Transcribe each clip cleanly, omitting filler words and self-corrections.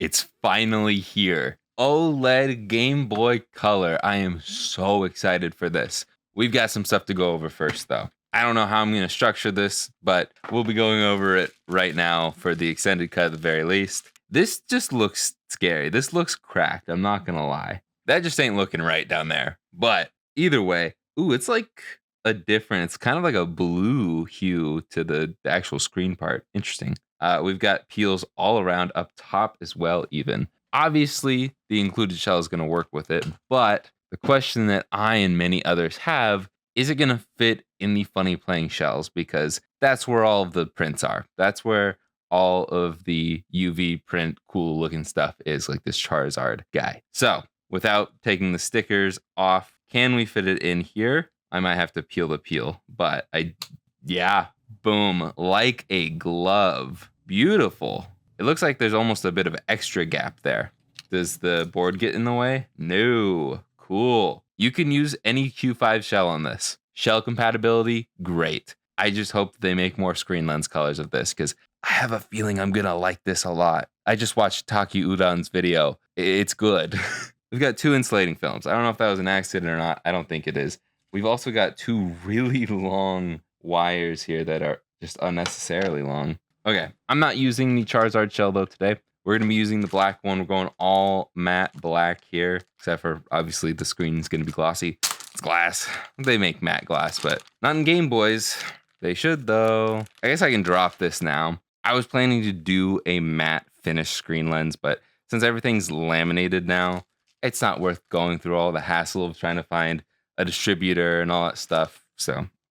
It's finally here. OLED Game Boy Color. I am so excited for this. We've got some stuff to go over first, though. I don't know how I'm going to structure this, but we'll be going over it right now for the extended cut at the very least. This just looks scary. This looks cracked. I'm not going to lie. That just ain't looking right down there. But either way, ooh, it's like a different, it's kind of like a blue hue to the actual screen part. Interesting. We've got peels all around up top as well, even. Obviously, the included shell is going to work with it, but the question that I and many others have, is it going to fit in the funny playing shells? Because that's where all of the prints are. That's where all of the UV print cool looking stuff is, like this Charizard guy. So without taking the stickers off, can we fit it in here? I might have to peel the peel, but yeah, boom, like a glove. Beautiful. It looks like there's almost a bit of extra gap there. Does the board get in the way? No. Cool. You can use any Q5 shell on this. Shell compatibility, great. I just hope they make more screen lens colors of this because I have a feeling I'm going to like this a lot. I just watched Taki Udon's video. It's good. We've got 2 insulating films. I don't know if that was an accident or not. I don't think it is. We've also got 2 really long wires here that are just unnecessarily long. Okay, I'm not using the Charizard shell though today. We're going to be using the black one. We're going all matte black here, except for obviously the screen is going to be glossy. It's glass. They make matte glass, but not in Game Boys. They should though. I guess I can drop this now. I was planning to do a matte finish screen lens, but since everything's laminated now, it's not worth going through all the hassle of trying to find a distributor and all that stuff.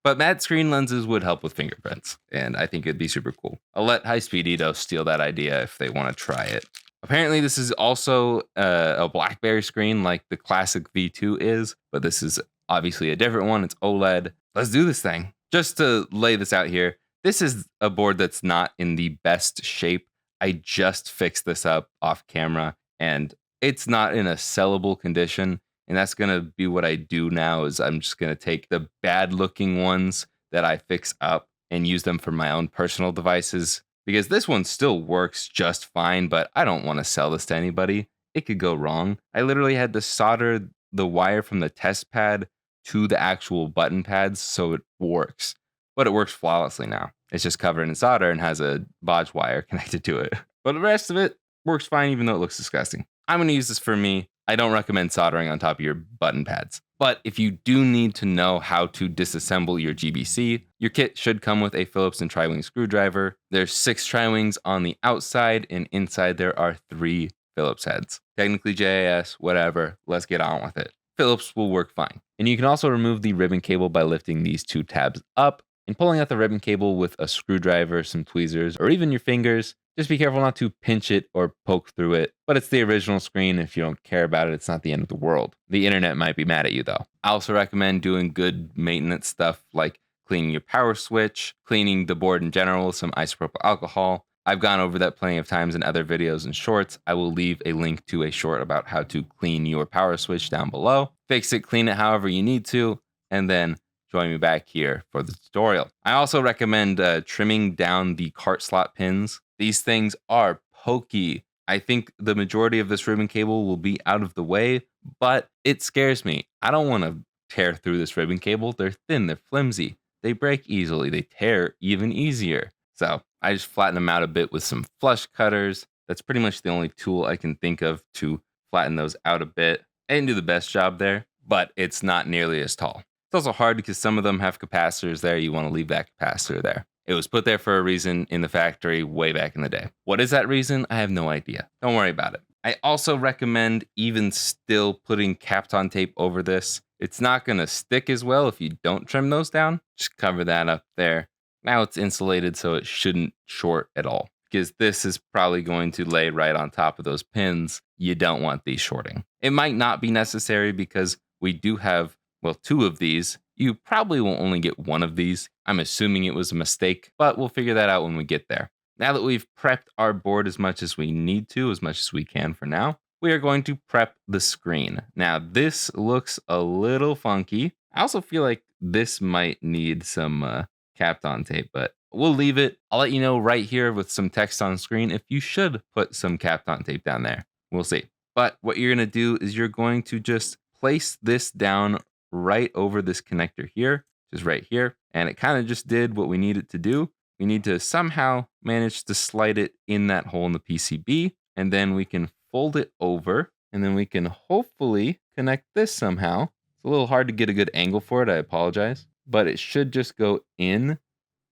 But matte screen lenses would help with fingerprints, and I think it'd be super cool. I'll let High Speed Edo steal that idea if they want to try it. Apparently, this is also a BlackBerry screen like the classic V2 is, but this is obviously a different one. It's OLED. Let's do this thing. Just to lay this out here, this is a board that's not in the best shape. I just fixed this up off camera, and it's not in a sellable condition. And that's going to be what I do now is I'm just going to take the bad looking ones that I fix up and use them for my own personal devices because this one still works just fine, but I don't want to sell this to anybody. It could go wrong. I literally had to solder the wire from the test pad to the actual button pads so it works, but it works flawlessly now. It's just covered in solder and has a bodge wire connected to it. But the rest of it works fine even though it looks disgusting. I'm going to use this for me. I don't recommend soldering on top of your button pads. But if you do need to know how to disassemble your GBC, your kit should come with a Phillips and tri-wing screwdriver. There's 6 tri-wings on the outside, and inside there are 3 Phillips heads. Technically JAS, whatever, let's get on with it. Phillips will work fine. And you can also remove the ribbon cable by lifting these 2 tabs up and pulling out the ribbon cable with a screwdriver, some tweezers, or even your fingers. Just be careful not to pinch it or poke through it. But it's the original screen. If you don't care about it, it's not the end of the world. The internet might be mad at you though. I also recommend doing good maintenance stuff like cleaning your power switch, cleaning the board in general with some isopropyl alcohol. I've gone over that plenty of times in other videos and shorts. I will leave a link to a short about how to clean your power switch down below. Fix it, clean it however you need to, and then join me back here for the tutorial. I also recommend trimming down the cart slot pins. These things are pokey. I think the majority of this ribbon cable will be out of the way, but it scares me. I don't want to tear through this ribbon cable. They're thin, they're flimsy. They break easily, they tear even easier. So I just flatten them out a bit with some flush cutters. That's pretty much the only tool I can think of to flatten those out a bit. I didn't do the best job there, but it's not nearly as tall. It's also hard because some of them have capacitors there. You want to leave that capacitor there. It was put there for a reason in the factory way back in the day. What is that reason? I have no idea. Don't worry about it. I also recommend even still putting Kapton tape over this. It's not going to stick as well if you don't trim those down. Just cover that up there. Now it's insulated so it shouldn't short at all because this is probably going to lay right on top of those pins. You don't want these shorting. It might not be necessary because we do have, well, 2 of these. You probably will only get 1 of these. I'm assuming it was a mistake, but we'll figure that out when we get there. Now that we've prepped our board as much as we need to, as much as we can for now, we are going to prep the screen. Now, this looks a little funky. I also feel like this might need some Kapton tape, but we'll leave it. I'll let you know right here with some text on screen if you should put some Kapton tape down there. We'll see. But what you're going to do is you're going to just place this down right over this connector here, just right here. And it kind of just did what we need it to do. We need to somehow manage to slide it in that hole in the PCB, and then we can fold it over, and then we can hopefully connect this somehow. It's a little hard to get a good angle for it, I apologize, but it should just go in,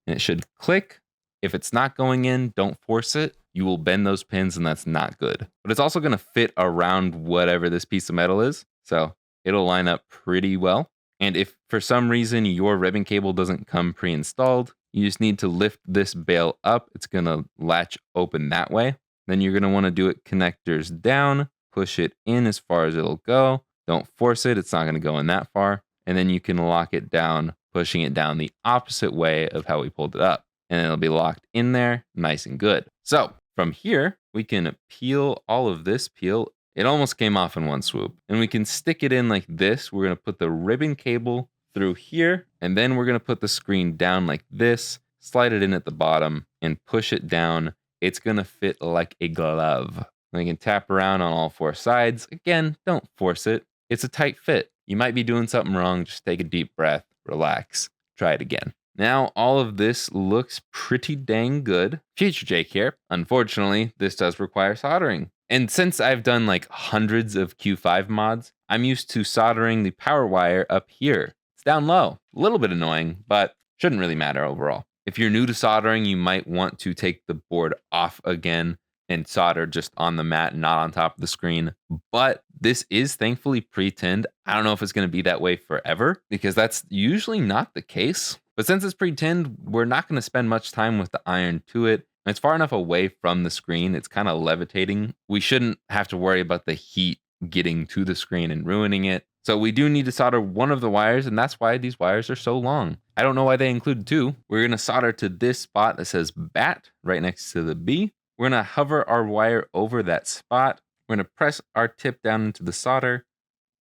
and it should click. If it's not going in, don't force it. You will bend those pins, and that's not good. But it's also going to fit around whatever this piece of metal is, so it'll line up pretty well. And if for some reason your ribbon cable doesn't come pre-installed, you just need to lift this bail up. It's going to latch open that way. Then you're going to want to do it connectors down, push it in as far as it'll go. Don't force it. It's not going to go in that far. And then you can lock it down, pushing it down the opposite way of how we pulled it up. And it'll be locked in there, nice and good. So from here, we can peel all of this peel. It almost came off in one swoop. And we can stick it in like this. We're going to put the ribbon cable through here, and then we're going to put the screen down like this, slide it in at the bottom, and push it down. It's going to fit like a glove. And we can tap around on all four sides. Again, don't force it. It's a tight fit. You might be doing something wrong. Just take a deep breath, relax, try it again. Now, all of this looks pretty dang good. Future Jake here. Unfortunately, this does require soldering. And since I've done like hundreds of Q5 mods, I'm used to soldering the power wire up here. It's down low. A little bit annoying, but shouldn't really matter overall. If you're new to soldering, you might want to take the board off again and solder just on the mat, not on top of the screen. But this is thankfully pre-tinned. I don't know if it's going to be that way forever, because that's usually not the case. But since it's pre-tinned, we're not going to spend much time with the iron to it. It's far enough away from the screen. It's kind of levitating. We shouldn't have to worry about the heat getting to the screen and ruining it. So we do need to solder one of the wires, and that's why these wires are so long. I don't know why they included two. We're going to solder to this spot that says BAT right next to the B. We're going to hover our wire over that spot. We're going to press our tip down into the solder,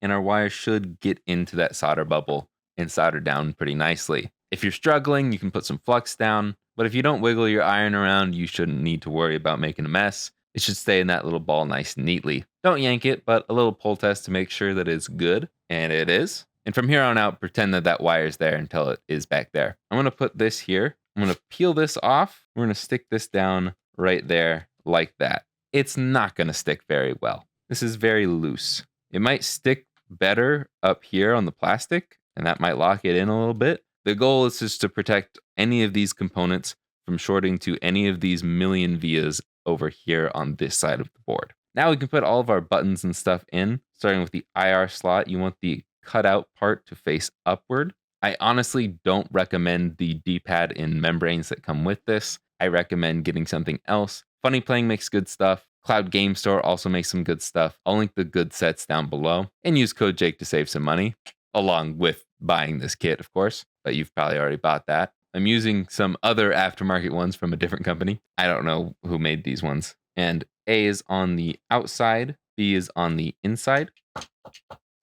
and our wire should get into that solder bubble and solder down pretty nicely. If you're struggling, you can put some flux down, but if you don't wiggle your iron around, you shouldn't need to worry about making a mess. It should stay in that little ball nice and neatly. Don't yank it, but a little pull test to make sure that it's good, and it is. And from here on out, pretend that that wire is there until it is back there. I'm going to put this here. I'm going to peel this off. We're going to stick this down right there like that. It's not going to stick very well. This is very loose. It might stick better up here on the plastic, and that might lock it in a little bit. The goal is just to protect any of these components from shorting to any of these million vias over here on this side of the board. Now we can put all of our buttons and stuff in, starting with the IR slot. You want the cutout part to face upward. I honestly don't recommend the D-pad in membranes that come with this. I recommend getting something else. Funny Playing makes good stuff. Cloud Game Store also makes some good stuff. I'll link the good sets down below, and use code Jake to save some money, along with buying this kit, of course, but you've probably already bought that. I'm using some other aftermarket ones from a different company. I don't know who made these ones. And A is on the outside, B is on the inside.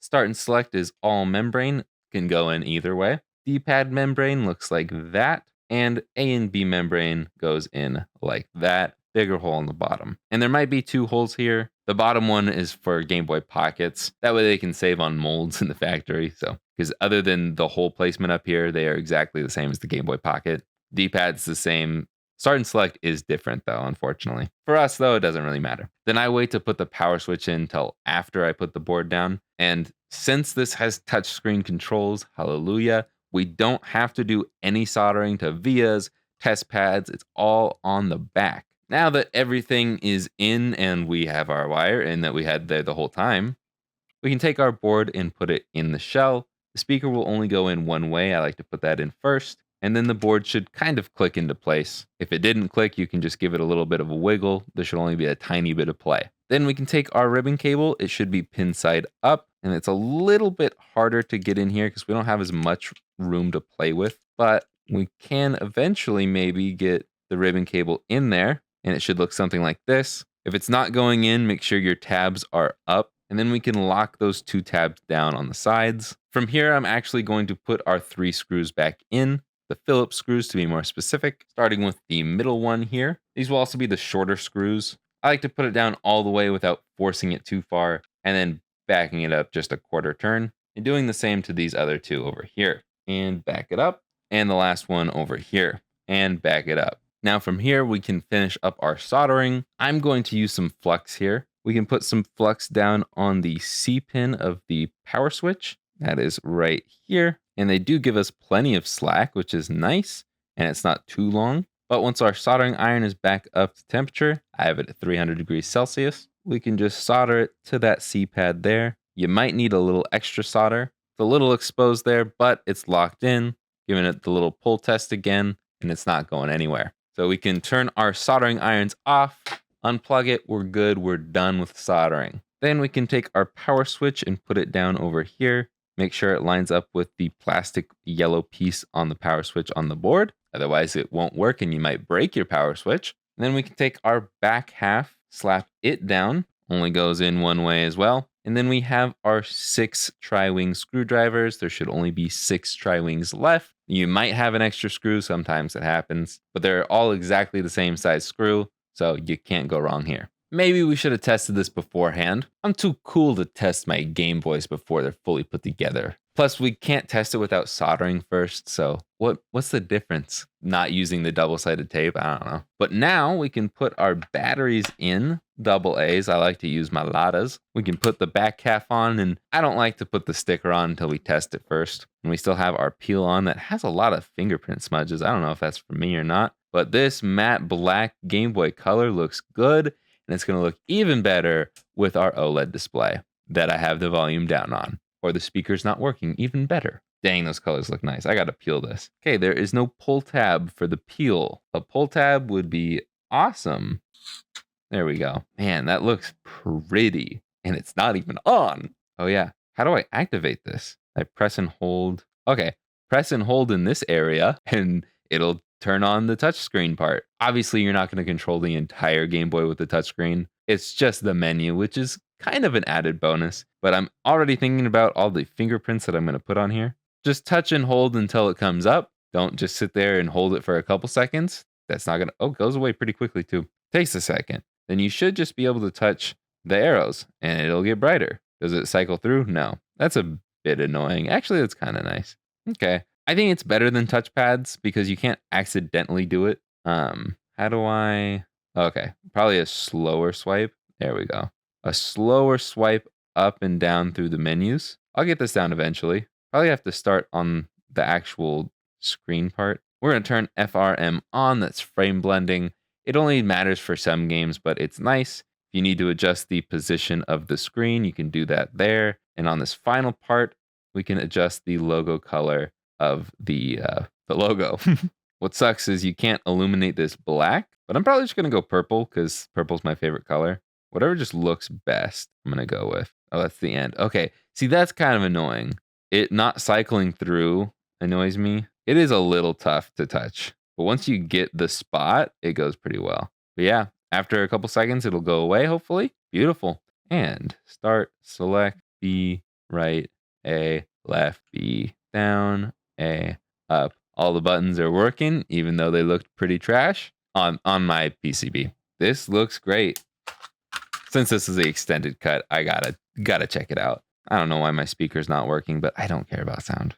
Start and select is all membrane, can go in either way. D-pad membrane looks like that, and A and B membrane goes in like that. Bigger hole in the bottom. And there might be two holes here. The bottom one is for Game Boy Pockets. That way they can save on molds in the factory. So, because other than the hole placement up here, they are exactly the same as the Game Boy Pocket. D-pad's the same. Start and select is different though, unfortunately. For us though, it doesn't really matter. Then I wait to put the power switch in until after I put the board down. And since this has touchscreen controls, hallelujah, we don't have to do any soldering to vias, test pads. It's all on the back. Now that everything is in and we have our wire in that we had there the whole time, we can take our board and put it in the shell. The speaker will only go in one way. I like to put that in first. And then the board should kind of click into place. If it didn't click, you can just give it a little bit of a wiggle. There should only be a tiny bit of play. Then we can take our ribbon cable. It should be pin side up. And it's a little bit harder to get in here because we don't have as much room to play with. But we can eventually maybe get the ribbon cable in there. And it should look something like this. If it's not going in, make sure your tabs are up. And then we can lock those two tabs down on the sides. From here, I'm actually going to put our 3 screws back in. the Phillips screws to be more specific, starting with the middle one here. These will also be the shorter screws. I like to put it down all the way without forcing it too far, and then backing it up just a quarter turn, and doing the same to these other two over here. And back it up, and the last one over here, and back it up. Now from here, we can finish up our soldering. I'm going to use some flux here. We can put some flux down on the C pin of the power switch. That is right here. And they do give us plenty of slack, which is nice. And it's not too long. But once our soldering iron is back up to temperature, I have it at 300 degrees Celsius. We can just solder it to that C pad there. You might need a little extra solder. It's a little exposed there, but it's locked in. Giving it the little pull test again, and it's not going anywhere. So we can turn our soldering irons off, unplug it, we're good, we're done with soldering. Then we can take our power switch and put it down over here. Make sure it lines up with the plastic yellow piece on the power switch on the board. Otherwise it won't work and you might break your power switch. And then we can take our back half, slap it down, only goes in one way as well. And then we have our 6 tri-wing screwdrivers. There should only be 6 tri-wings left. You might have an extra screw, sometimes it happens, but they're all exactly the same size screw, so you can't go wrong here. Maybe we should have tested this beforehand. I'm too cool to test my Game Boys before they're fully put together. Plus, we can't test it without soldering first, so what's the difference? Not using the double-sided tape? I don't know. But now we can put our batteries in, double A's. I like to use my Ladas. We can put the back half on, and I don't like to put the sticker on until we test it first. And we still have our peel on that has a lot of fingerprint smudges. I don't know if that's for me or not, but this matte black Game Boy Color looks good, and it's going to look even better with our OLED display that I have the volume down on. Or the speaker's not working, even better. Dang, those colors look nice. I gotta peel this. Okay, there is no pull tab for the peel. A pull tab would be awesome. There we go. Man, that looks pretty. And it's not even on. Oh yeah, how do I activate this? I press and hold. Okay, press and hold in this area and it'll turn on the touchscreen part. Obviously, you're not gonna control the entire Game Boy with the touchscreen. It's just the menu, which is kind of an added bonus, but I'm already thinking about all the fingerprints that I'm going to put on here. Just touch and hold until it comes up. Don't just sit there and hold it for a couple seconds. That's not going to, oh, it goes away pretty quickly too. Takes a second. Then you should just be able to touch the arrows and it'll get brighter. Does it cycle through? No. That's a bit annoying. Actually, that's kind of nice. Okay. I think it's better than touchpads because you can't accidentally do it. How do I, okay, probably a slower swipe. There we go. A slower swipe up and down through the menus. I'll get this down eventually. Probably have to start on the actual screen part. We're going to turn FRM on. That's frame blending. It only matters for some games, but it's nice. If you need to adjust the position of the screen, you can do that there. And on this final part, we can adjust the logo color of the logo. What sucks is you can't illuminate this black, but I'm probably just going to go purple because purple's my favorite color. Whatever just looks best, I'm going to go with. Oh, that's the end. Okay. See, that's kind of annoying. It not cycling through annoys me. It is a little tough to touch, but once you get the spot, it goes pretty well. But yeah, after a couple seconds, it'll go away, hopefully. Beautiful. And start, select, B, right, A, left, B, down, A, up. All the buttons are working, even though they looked pretty trash on my PCB. This looks great. Since this is the extended cut, I gotta check it out. I don't know why my speaker's not working, but I don't care about sound.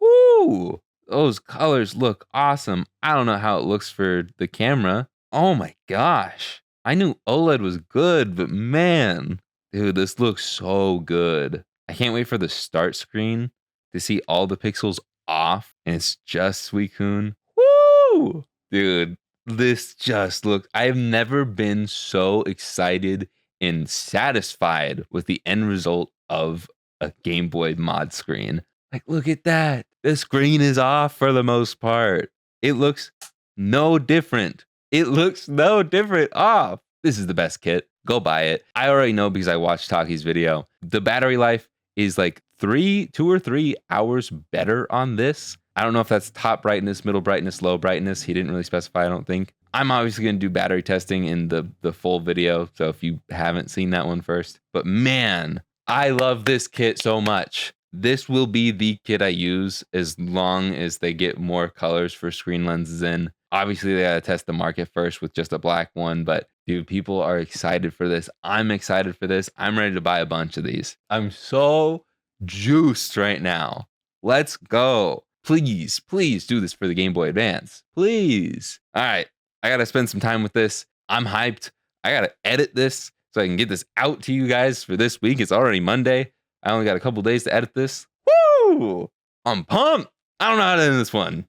Whoo! Those colors look awesome. I don't know how it looks for the camera. Oh my gosh. I knew OLED was good, but man, dude, this looks so good. I can't wait for the start screen to see all the pixels off and it's just Suicune. Woo! Dude. This just looks, I've never been so excited and satisfied with the end result of a Game Boy mod screen. Like, look at that. The screen is off for the most part. It looks no different. It looks no different off. This is the best kit. Go buy it. I already know because I watched Taki's video. The battery life is like 2 or 3 hours better on this. I don't know if that's top brightness, middle brightness, low brightness. He didn't really specify, I don't think. I'm obviously going to do battery testing in the full video, so if you haven't seen that one first. But man, I love this kit so much. this will be the kit I use as long as they get more colors for screen lenses in. Obviously, they gotta test the market first with just a black one, but dude, people are excited for this. I'm excited for this. I'm ready to buy a bunch of these. I'm so juiced right now. Let's go. Please, please do this for the Game Boy Advance. Please. All right, I gotta spend some time with this. I'm hyped. I gotta edit this so I can get this out to you guys for this week. It's already Monday. I only got a couple days to edit this. Woo! I'm pumped. I don't know how to end this one.